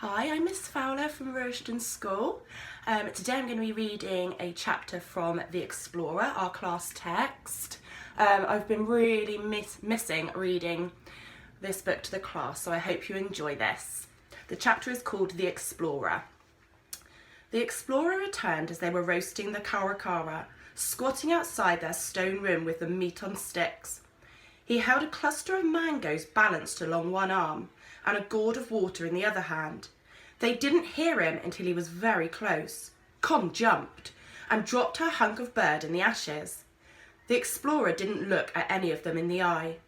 Hi, I'm Miss Fowler from Ruishton School. Today I'm going to be reading a chapter from The Explorer, our class text. I've been really missing reading this book to the class, so I hope you enjoy this. The chapter is called The Explorer. The Explorer returned as they were roasting the kawakara, squatting outside their stone room with the meat on sticks. He held a cluster of mangoes balanced along one arm and a gourd of water in the other hand. They didn't hear him until he was very close. Con jumped and dropped her hunk of bird in the ashes. The Explorer didn't look at any of them in the eye.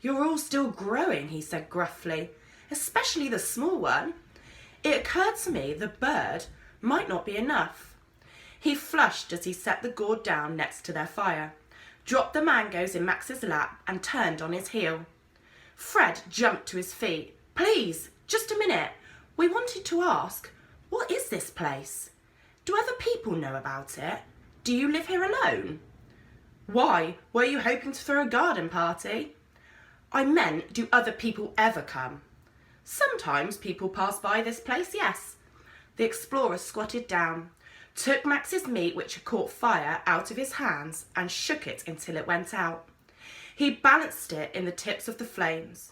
"You're all still growing," he said gruffly, "especially the small one. It occurred to me the bird might not be enough." He flushed as he set the gourd down next to their fire, dropped the mangoes in Max's lap and turned on his heel. Fred jumped to his feet. "Please, just a minute. We wanted to ask, what is this place? Do other people know about it? Do you live here alone?" "Why, were you hoping to throw a garden party?" "I meant, do other people ever come?" "Sometimes people pass by this place, yes." The Explorer squatted down, took Max's meat, which had caught fire, out of his hands and shook it until it went out. He balanced it in the tips of the flames.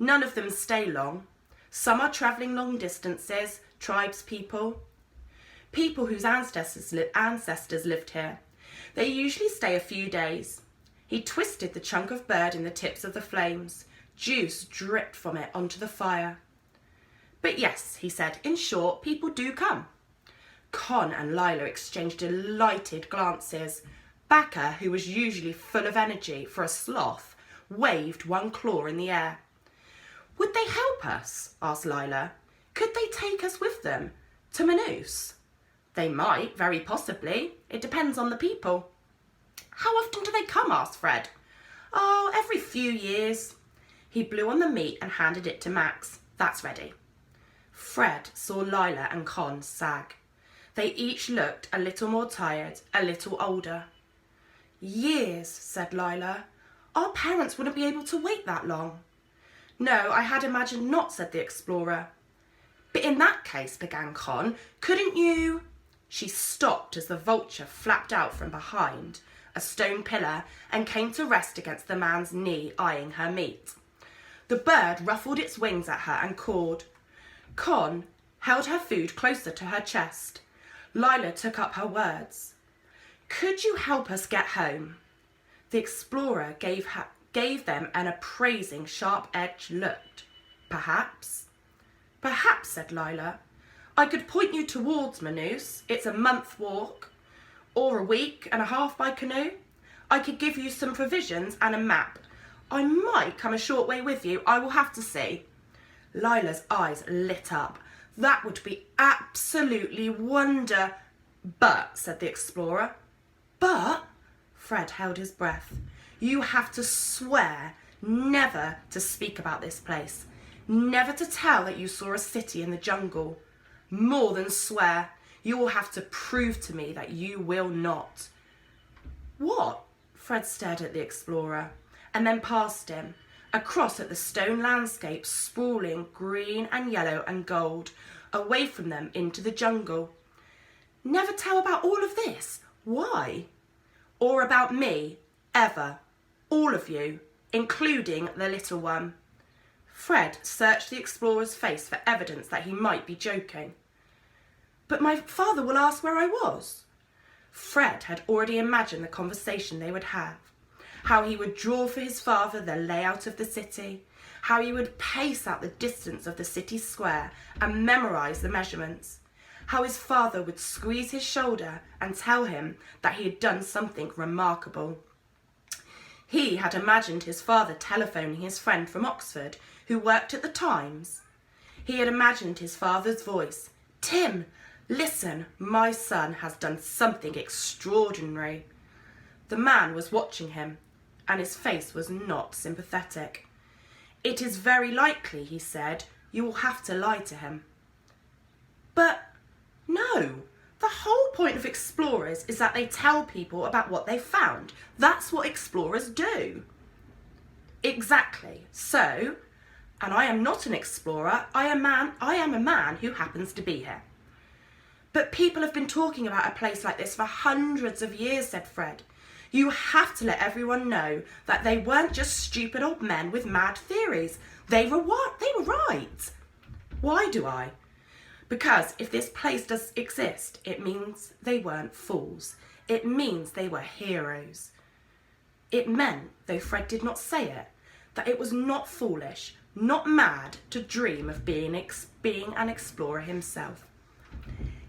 None of them stay long. Some are travelling long distances, tribespeople, people whose ancestors lived here. They usually stay a few days. He twisted the chunk of bird in the tips of the flames. Juice dripped from it onto the fire. "But yes," he said, "in short, people do come." Con and Lila exchanged delighted glances. Backer, who was usually full of energy for a sloth, waved one claw in the air. "Would they help us?" asked Lila. "Could they take us with them to Manus?" "They might, very possibly. It depends on the people." "How often do they come?" asked Fred. "Oh, every few years." He blew on the meat and handed it to Max. "That's ready." Fred saw Lila and Con sag. They each looked a little more tired, a little older. "Years," said Lila. "Our parents wouldn't be able to wait that long." "No, I had imagined not," said the Explorer. "But in that case," began Con, "couldn't you—" She stopped as the vulture flapped out from behind a stone pillar and came to rest against the man's knee, eyeing her meat. The bird ruffled its wings at her and cawed. Con held her food closer to her chest. Lila took up her words. "Could you help us get home?" The Explorer gave them an appraising, sharp-edged look. "Perhaps." "Perhaps," said Lila. "I could point you towards Manus. It's a month walk, or a week and a half by canoe. I could give you some provisions and a map. I might come a short way with you. I will have to see." Lila's eyes lit up. "That would be absolutely "But," said the Explorer. "But?" Fred held his breath. "You have to swear never to speak about this place. Never to tell that you saw a city in the jungle. More than swear, you will have to prove to me that you will not." "What?" Fred stared at the Explorer and then past him, across at the stone landscape sprawling green and yellow and gold, away from them into the jungle. "Never tell about all of this? Why?" "Or about me, ever. All of you, including the little one." Fred searched the Explorer's face for evidence that he might be joking. "But my father will ask where I was." Fred had already imagined the conversation they would have. How he would draw for his father the layout of the city. How he would pace out the distance of the city square and memorize the measurements. How his father would squeeze his shoulder and tell him that he had done something remarkable. He had imagined his father telephoning his friend from Oxford, who worked at the Times. He had imagined his father's voice. "Tim, listen, my son has done something extraordinary." The man was watching him, and his face was not sympathetic. "It is very likely," he said, "you will have to lie to him." "But no, the whole point of explorers is that they tell people about what they found. That's what explorers do." "Exactly. So, And I am not an explorer, I am a man who happens to be here. But people have been talking about a place like this for hundreds of years, said Fred. You have to let everyone know that they weren't just stupid old men with mad theories. They were right. Why do I? Because if this place does exist, it means they weren't fools. It means they were heroes. It meant, though Fred did not say it, that it was not foolish, not mad to dream of being an explorer himself.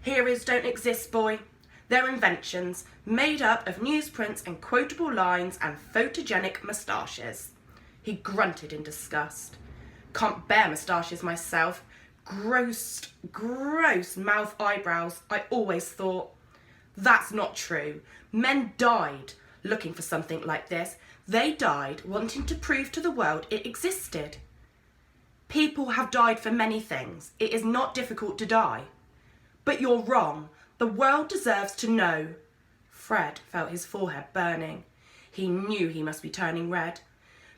Heroes don't exist, boy. They're inventions made up of newsprints and quotable lines and photogenic moustaches. He grunted in disgust. Can't bear moustaches myself. Gross mouth eyebrows, I always thought. That's not true. Men died looking for something like this. They died wanting to prove to the world it existed. People have died for many things. It is not difficult to die. But you're wrong. The world deserves to know. Fred felt his forehead burning. He knew he must be turning red.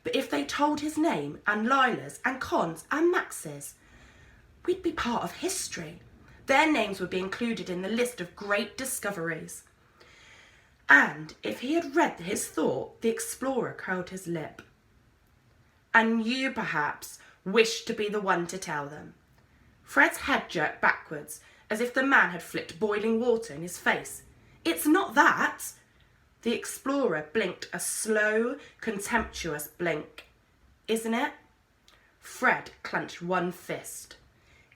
But if they told his name and Lila's and Con's and Max's, we'd be part of history. Their names would be included in the list of great discoveries. And if he had read his thought, the explorer curled his lip. And you, perhaps, wish to be the one to tell them. Fred's head jerked backwards, as if the man had flicked boiling water in his face. It's not that. The explorer blinked a slow, contemptuous blink. Isn't it? Fred clenched one fist.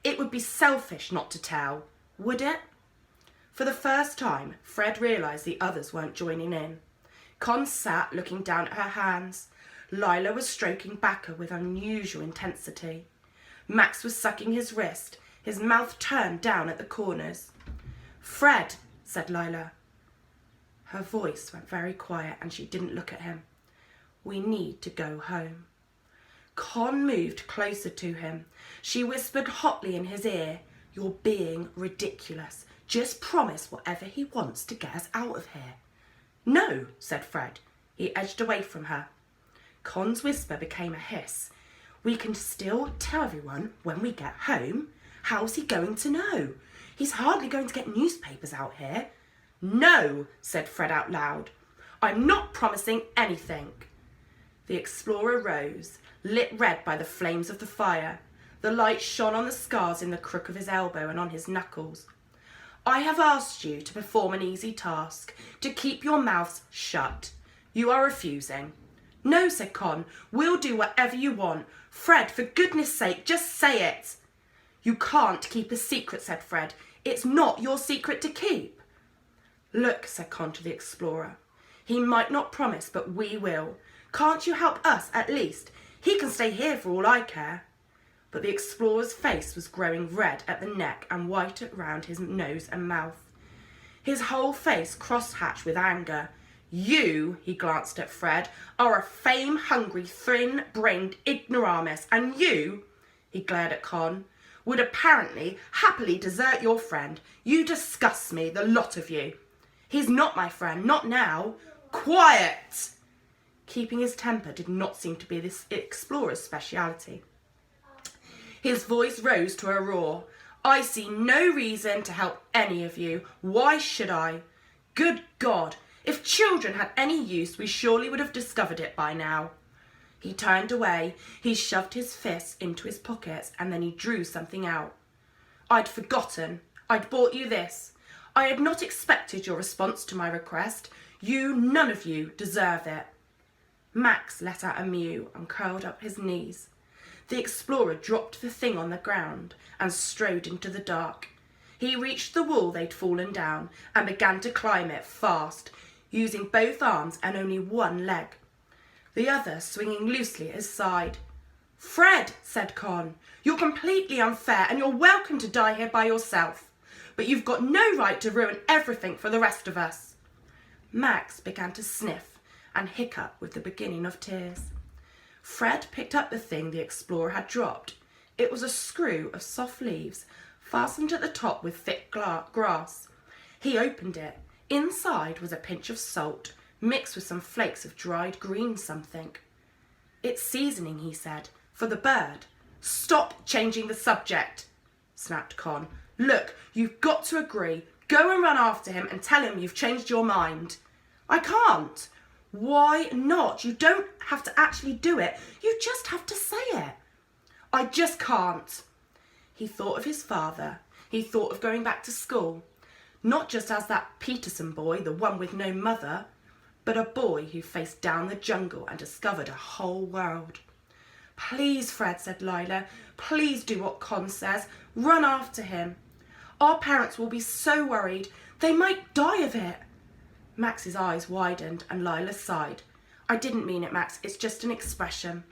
It would be selfish not to tell, would it? For the first time, Fred realised the others weren't joining in. Con sat looking down at her hands. Lila was stroking Backer with unusual intensity. Max was sucking his wrist, his mouth turned down at the corners. Fred, said Lila. Her voice went very quiet and she didn't look at him. We need to go home. Con moved closer to him. She whispered hotly in his ear, You're being ridiculous. Just promise whatever he wants to get us out of here. No, said Fred. He edged away from her. Con's whisper became a hiss. We can still tell everyone when we get home. How's he going to know? He's hardly going to get newspapers out here. No, said Fred out loud. I'm not promising anything. The explorer rose, lit red by the flames of the fire. The light shone on the scars in the crook of his elbow and on his knuckles. I have asked you to perform an easy task, to keep your mouths shut. You are refusing. No, said Con, we'll do whatever you want. Fred, for goodness sake, just say it. You can't keep a secret, said Fred. It's not your secret to keep. Look, said Con to the explorer. He might not promise, but we will. Can't you help us, at least? He can stay here for all I care. But the explorer's face was growing red at the neck and white around his nose and mouth. His whole face cross-hatched with anger. You, he glanced at Fred, are a fame-hungry, thin-brained ignoramus, and you, he glared at Con, would apparently happily desert your friend. You disgust me, the lot of you. He's not my friend, not now. Quiet! Keeping his temper did not seem to be this explorer's speciality. His voice rose to a roar. I see no reason to help any of you. Why should I? Good God! If children had any use, we surely would have discovered it by now. He turned away. He shoved his fists into his pockets and then he drew something out. I'd forgotten. I'd bought you this. I had not expected your response to my request. You, none of you, deserve it. Max let out a mew and curled up his knees. The explorer dropped the thing on the ground and strode into the dark. He reached the wall they'd fallen down and began to climb it fast, using both arms and only one leg, the other swinging loosely at his side. Fred, said Con, you're completely unfair and you're welcome to die here by yourself, but you've got no right to ruin everything for the rest of us. Max began to sniff and hiccup with the beginning of tears. Fred picked up the thing the explorer had dropped. It was a screw of soft leaves, fastened at the top with thick grass. He opened it. Inside was a pinch of salt, mixed with some flakes of dried green something. It's seasoning, he said, for the bird. Stop changing the subject, snapped Con. Look, you've got to agree. Go and run after him and tell him you've changed your mind. I can't. Why not? You don't have to actually do it. You just have to say it. I just can't. He thought of his father. He thought of going back to school. Not just as that Peterson boy, the one with no mother, but a boy who faced down the jungle and discovered a whole world. Please, Fred, said Lila. Please do what Con says. Run after him. Our parents will be so worried. They might die of it. Max's eyes widened and Lila sighed. I didn't mean it, Max. It's just an expression.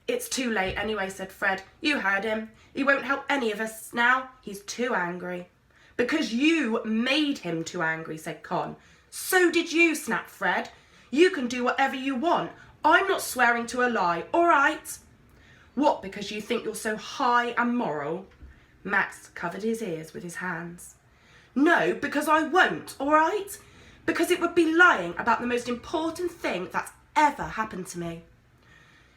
It's too late anyway, said Fred. You heard him. He won't help any of us now. He's too angry. Because you made him too angry, said Con. So did you, snapped Fred. You can do whatever you want. I'm not swearing to a lie, all right? What, because you think you're so high and moral? Max covered his ears with his hands. No, because I won't, all right? Because it would be lying about the most important thing that's ever happened to me.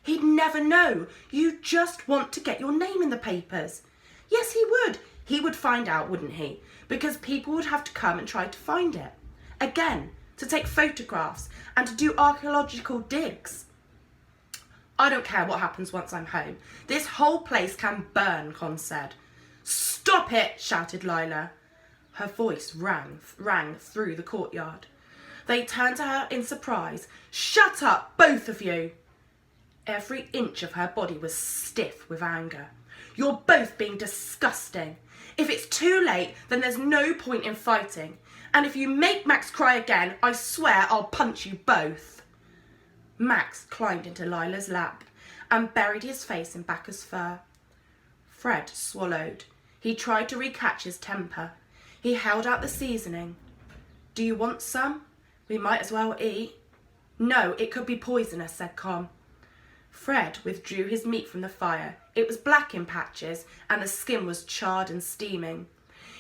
He'd never know. You just want to get your name in the papers. Yes, he would. He would find out, wouldn't he? Because people would have to come and try to find it. Again, to take photographs and to do archaeological digs. I don't care what happens once I'm home. This whole place can burn, Con said. Stop it, shouted Lila. Her voice rang through the courtyard. They turned to her in surprise. Shut up, both of you. Every inch of her body was stiff with anger. You're both being disgusting. If it's too late, then there's no point in fighting. And if you make Max cry again, I swear I'll punch you both. Max climbed into Lila's lap and buried his face in Bacca's fur. Fred swallowed. He tried to recatch his temper. He held out the seasoning. Do you want some? We might as well eat. No, it could be poisonous, said Con. Fred withdrew his meat from the fire. It was black in patches and the skin was charred and steaming.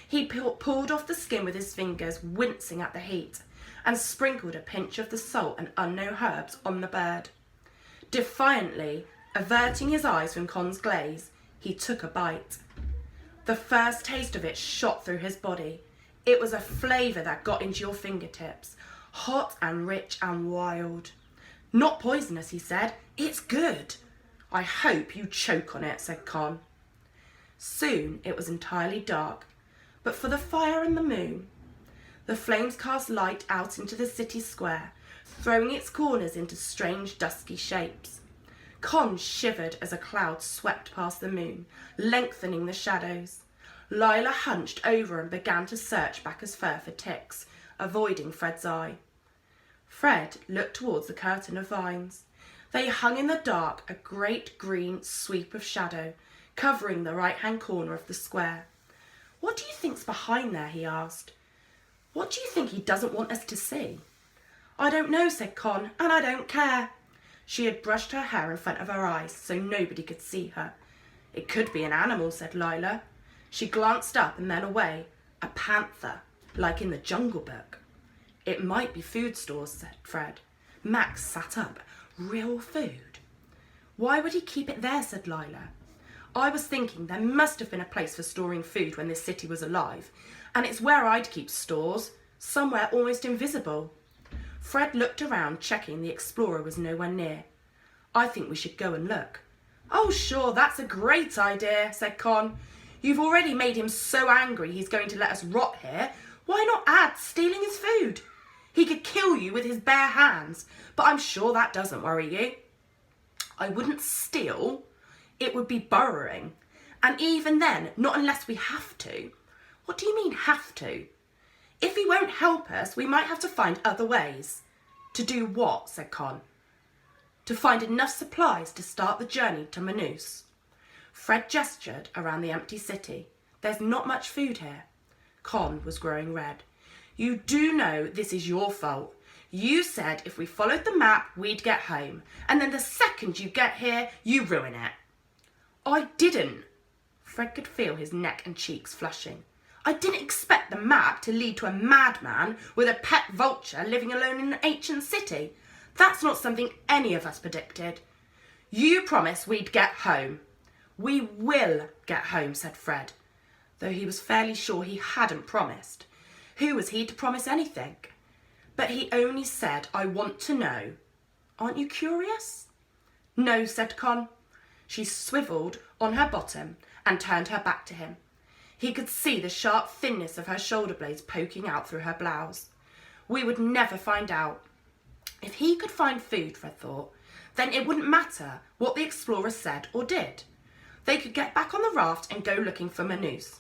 He pulled off the skin with his fingers, wincing at the heat, and sprinkled a pinch of the salt and unknown herbs on the bird. Defiantly, averting his eyes from Con's glaze, he took a bite. The first taste of it shot through his body. It was a flavour that got into your fingertips, hot and rich and wild. Not poisonous, he said. It's good. I hope you choke on it, said Con. Soon it was entirely dark, but for the fire and the moon. The flames cast light out into the city square, throwing its corners into strange dusky shapes. Con shivered as a cloud swept past the moon, lengthening the shadows. Lila hunched over and began to search Bacca's fur for ticks, avoiding Fred's eye. Fred looked towards the curtain of vines. They hung in the dark, a great green sweep of shadow, covering the right-hand corner of the square. What do you think's behind there? He asked. What do you think he doesn't want us to see? I don't know, said Con, and I don't care. She had brushed her hair in front of her eyes so nobody could see her. It could be an animal, said Lila. She glanced up and then away. A panther, like in the Jungle Book. It might be food stores, said Fred. Max sat up. Real food? Why would he keep it there, said Lila. I was thinking there must have been a place for storing food when this city was alive, and it's where I'd keep stores, somewhere almost invisible. Fred looked around, checking the explorer was nowhere near. I think we should go and look. Oh, sure, that's a great idea, said Con. You've already made him so angry he's going to let us rot here. Why not add stealing his food? He could kill you with his bare hands, but I'm sure that doesn't worry you. I wouldn't steal. It would be burrowing. And even then, not unless we have to. What do you mean, have to? If he won't help us, we might have to find other ways. To do what? Said Con. To find enough supplies to start the journey to Manus. Fred gestured around the empty city. There's not much food here. Con was growing red. You do know this is your fault. You said if we followed the map, we'd get home. And then the second you get here, you ruin it. I didn't. Fred could feel his neck and cheeks flushing. I didn't expect the map to lead to a madman with a pet vulture living alone in an ancient city. That's not something any of us predicted. You promised we'd get home. "We will get home," said Fred, though he was fairly sure he hadn't promised. Who was he to promise anything? But he only said, "I want to know. Aren't you curious?" "No," said Con. She swivelled on her bottom and turned her back to him. He could see the sharp thinness of her shoulder blades poking out through her blouse. We would never find out. If he could find food, Fred thought, then it wouldn't matter what the explorers said or did. They could get back on the raft and go looking for Manus.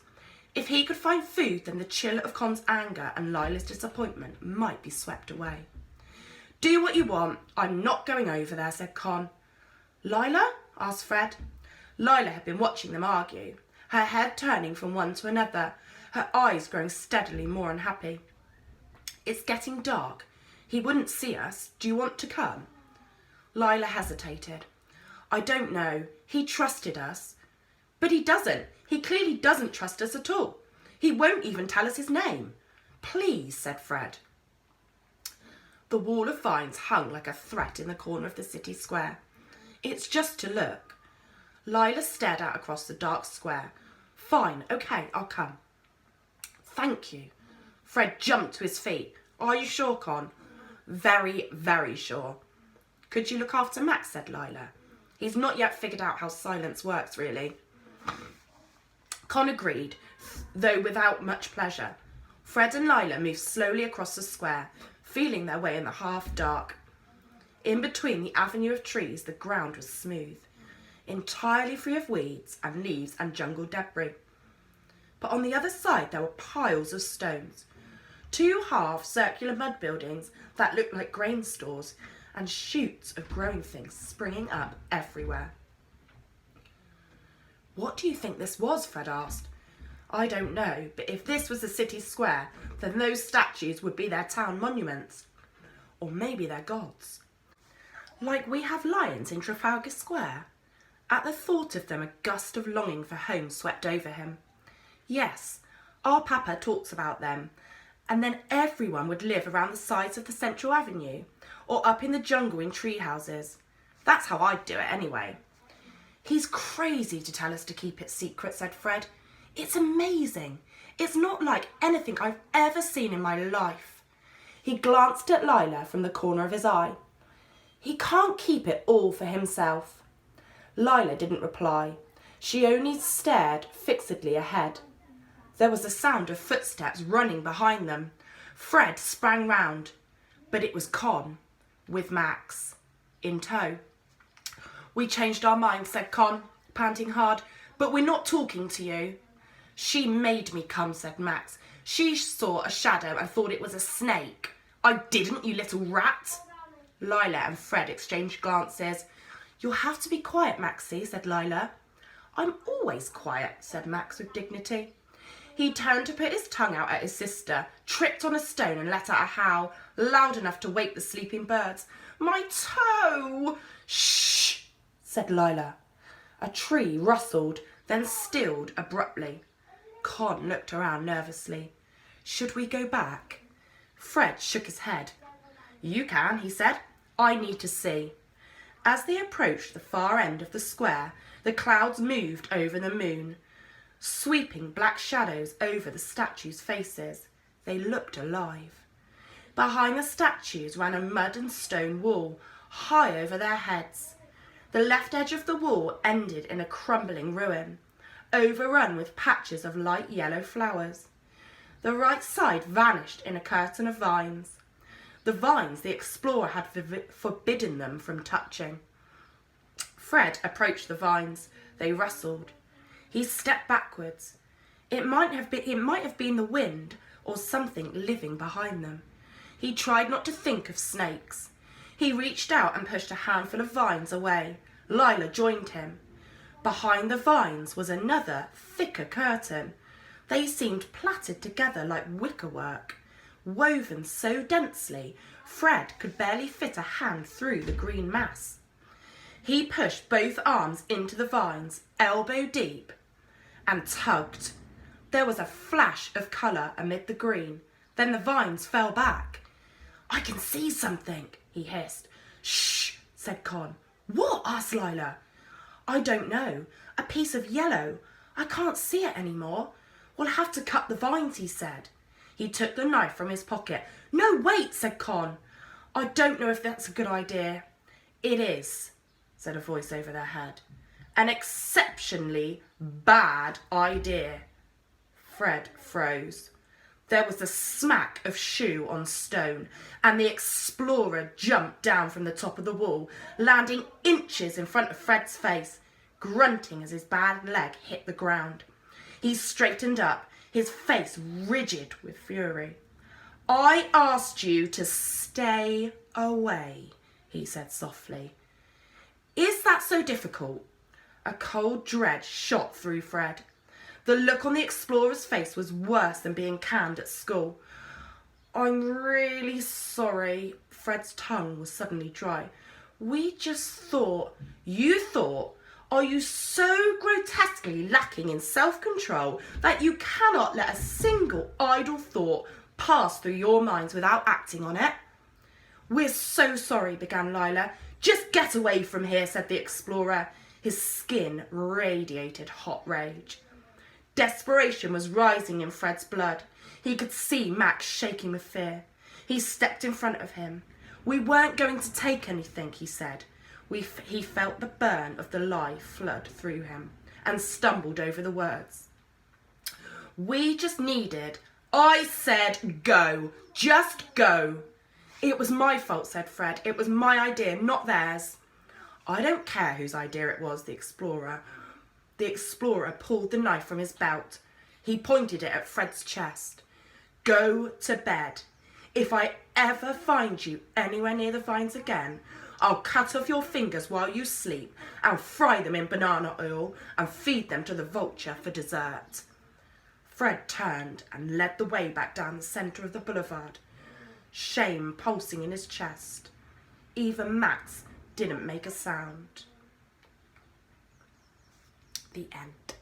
If he could find food, then the chill of Con's anger and Lila's disappointment might be swept away. "Do what you want. I'm not going over there," said Con. "Lila?" asked Fred. Lila had been watching them argue, her head turning from one to another, her eyes growing steadily more unhappy. "It's getting dark. He wouldn't see us. Do you want to come?" Lila hesitated. "I don't know. He trusted us." "But he doesn't. He clearly doesn't trust us at all. He won't even tell us his name." "Please," said Fred. The wall of vines hung like a threat in the corner of the city square. "It's just to look." Lila stared out across the dark square. "Fine, okay, I'll come." "Thank you." Fred jumped to his feet. "Are you sure, Con?" "Very, very sure." "Could you look after Max?" said Lila. "He's not yet figured out how silence works, really." Con agreed, though without much pleasure. Fred and Lila moved slowly across the square, feeling their way in the half-dark. In between the avenue of trees, the ground was smooth, entirely free of weeds and leaves and jungle debris. But on the other side there were piles of stones, two half-circular mud buildings that looked like grain stores, and shoots of growing things springing up everywhere. "What do you think this was?" Fred asked. "I don't know, but if this was the city square, then those statues would be their town monuments. Or maybe they're gods. Like we have lions in Trafalgar Square." At the thought of them, a gust of longing for home swept over him. "Yes, our Papa talks about them, and then everyone would live around the sides of the Central Avenue, or up in the jungle in tree houses. That's how I'd do it anyway." "He's crazy to tell us to keep it secret," said Fred. "It's amazing. It's not like anything I've ever seen in my life." He glanced at Lila from the corner of his eye. "He can't keep it all for himself." Lila didn't reply. She only stared fixedly ahead. There was the sound of footsteps running behind them. Fred sprang round, but it was Con, with Max, in tow. "We changed our minds," said Con, panting hard, "but we're not talking to you." "She made me come," said Max. "She saw a shadow and thought it was a snake." "I didn't, you little rat." Lila and Fred exchanged glances. "You'll have to be quiet, Maxie," said Lila. "I'm always quiet," said Max with dignity. He turned to put his tongue out at his sister, tripped on a stone and let out a howl, loud enough to wake the sleeping birds. "My toe!" "Shh!" said Lila. A tree rustled, then stilled abruptly. Con looked around nervously. "Should we go back?" Fred shook his head. "You can," he said. "I need to see." As they approached the far end of the square, the clouds moved over the moon, sweeping black shadows over the statues' faces. They looked alive. Behind the statues ran a mud and stone wall, high over their heads. The left edge of the wall ended in a crumbling ruin, overrun with patches of light yellow flowers. The right side vanished in a curtain of vines. The vines the explorer had forbidden them from touching. Fred approached the vines. They rustled. He stepped backwards. It might have been the wind or something living behind them. He tried not to think of snakes. He reached out and pushed a handful of vines away. Lila joined him. Behind the vines was another, thicker curtain. They seemed plaited together like wickerwork, woven so densely Fred could barely fit a hand through the green mass. He pushed both arms into the vines, elbow deep, and tugged. There was a flash of colour amid the green. Then the vines fell back. "I can see something," he hissed. "Shh," said Con. "What?" asked Lila. I don't know. A piece of yellow. I can't see it anymore. We'll have to cut the vines, he said. He took the knife from his pocket. No, wait, said Con. I don't know if that's a good idea. It is, said a voice over their head. An exceptionally bad idea. Fred froze. There was the smack of shoe on stone, and the explorer jumped down from the top of the wall, landing inches in front of Fred's face, grunting as his bad leg hit the ground. He straightened up, his face rigid with fury. I asked you to stay away, he said softly. Is that so difficult? A cold dread shot through Fred. The look on the explorer's face was worse than being canned at school. I'm really sorry. Fred's tongue was suddenly dry. We just thought. You thought? Are you so grotesquely lacking in self-control that you cannot let a single idle thought pass through your minds without acting on it? We're so sorry, began Lila. Just get away from here, said the explorer. His skin radiated hot rage. Desperation was rising in Fred's blood. He could see Max shaking with fear. He stepped in front of him. We weren't going to take anything, he said. He felt the burn of the lie flood through him and stumbled over the words. We just needed. I said go. Just go. It was my fault, said Fred. It was my idea, not theirs. I don't care whose idea it was, the explorer pulled the knife from his belt. He pointed it at Fred's chest. Go to bed. If I ever find you anywhere near the vines again, I'll cut off your fingers while you sleep and fry them in banana oil and feed them to the vulture for dessert. Fred turned and led the way back down the centre of the boulevard, shame pulsing in his chest. Even Max didn't make a sound. The end.